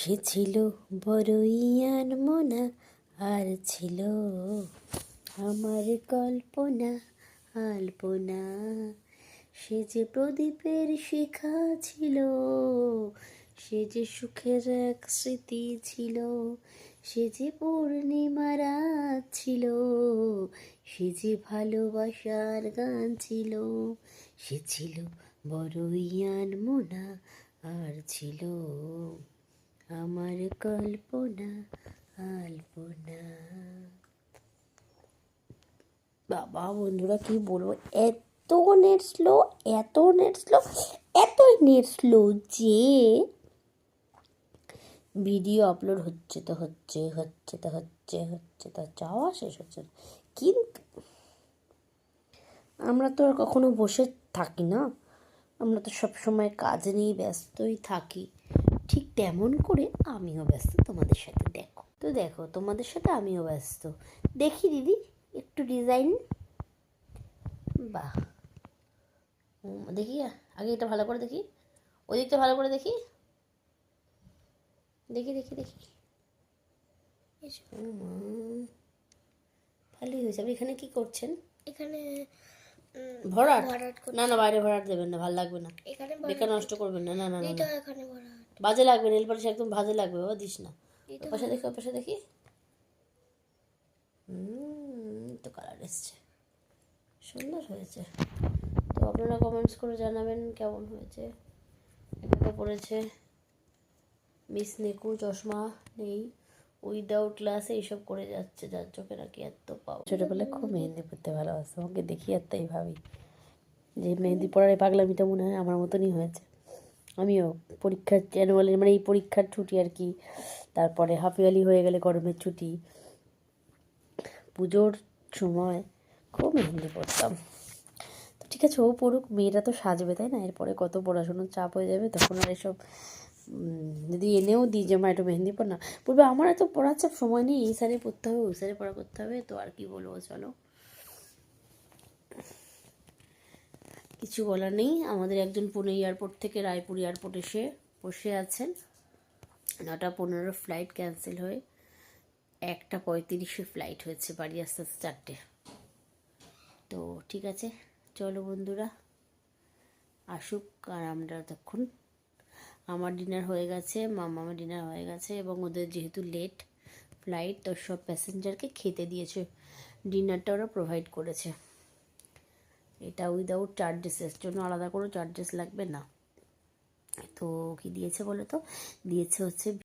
সে ছিল বড়ই আনমনা, আর ছিল আমার কল্পনা আলপনা। সে যে প্রদীপের শিখা ছিল, সে যে সুখের এক স্মৃতি ছিল, সে যে পূর্ণিমা রাত ছিল, সে যে ভালোবাসার গান ছিল। সে ছিল বড়ই আনমনা, আর ছিল আমার কল্পনা আলপনা। বাবা বন্ধুরা কি বলবো, এত নেট স্লো, এত নেট স্লো, এতই নেট স্লো যে ভিডিও আপলোড হচ্ছে তো হচ্ছে, হচ্ছে তো হচ্ছে, হচ্ছে তো চাওয়া শেষ হচ্ছে না। কিন্তু আমরা তো আর কখনো বসে থাকি না, আমরা তো সবসময় কাজ নিয়ে ব্যস্তই থাকি। ঠিক তেমন করে আমিও ব্যস্ত তোমাদের সাথে। দেখো তো, দেখো তোমাদের সাথে আমিও ব্যস্ত। দেখি দিদি একটু ডিজাইন। বাহ, দেখি আগে এটা ভালো করে দেখি, ওই দিকটা ভালো করে দেখি, দেখি দেখি দেখি। ভালোই হয়েছে। আপনি এখানে কি করছেন? এখানে ভরাট? না না, বাইরে ভরাট দেবেন না, ভালো লাগবে না। এখানে বেকার নষ্ট করবেন না, না না না, এটা এখানে ভরাট বাজে লাগবে। নেল পালিশ একদম বাজে লাগবে বাবা, দিস না। ওর পাশে দেখি, ওর পাশে দেখি। তো কালার এসছে, সুন্দর হয়েছে। তো আপনারা কমেন্টস করে জানাবেন কেমন হয়েছে। একটা পড়েছে মিস নেকু, চশমা নেই, উইদাউট ক্লাসে এইসব করে যাচ্ছে, যার চোখে নাকি এত পাওয়া। ছোটোবেলায় খুব মেহেন্দি পড়তে ভালোবাসতো, আমাকে দেখি আর তাই ভাবি যে মেহেন্দি পড়ার এই পাগলামিটা মনে হয় আমার মতনই হয়েছে। আমিও পরীক্ষার অ্যানুয়ালি, মানে এই পরীক্ষার ছুটি আর কি, তারপরে হাফ ইয়ারলি হয়ে গেলে গরমের ছুটি, পুজোর সময় খুব মেহেন্দি পড়তাম। তো ঠিক আছে, ও পড়ুক, মেয়েরা তো সাজবে তাই না, এরপরে কত পড়াশোনার চাপ হয়ে যাবে, তখন আর এসব যদি এনেও দিই যে মা একটু মেহেন্দি পড় না, বলবে আমার এত পড়ার চাপ, সময় নেই, এই সারে পড়তে হবে, ওই সারে পড়া করতে হবে। তো আর কি বলবো, চলো, কিছু বলার নেই। আমাদের একজন পুনে এয়ারপোর্ট থেকে রায়পুর এয়ারপোর্ট এসে বসে আছেন। 9:15 ফ্লাইট ক্যান্সেল হয়ে 1:35 ফ্লাইট হয়েছে, বাড়ি আস্তে আস্তে 4টে। তো ঠিক আছে, চলো বন্ধুরা আসুক। আর আমরা তখন, আমার ডিনার হয়ে গেছে, মামার ডিনার হয়ে গেছে, এবং ওদের যেহেতু লেট ফ্লাইট, তো সব প্যাসেঞ্জারকে খেতে দিয়েছে, ডিনারটা ওরা প্রোভাইড করেছে। এটা উইদাউট চার্জেসের জন্য আলাদা করে চার্জেস লাগবে না। তো কি দিয়েছে বলো তো, দিয়েছে হচ্ছে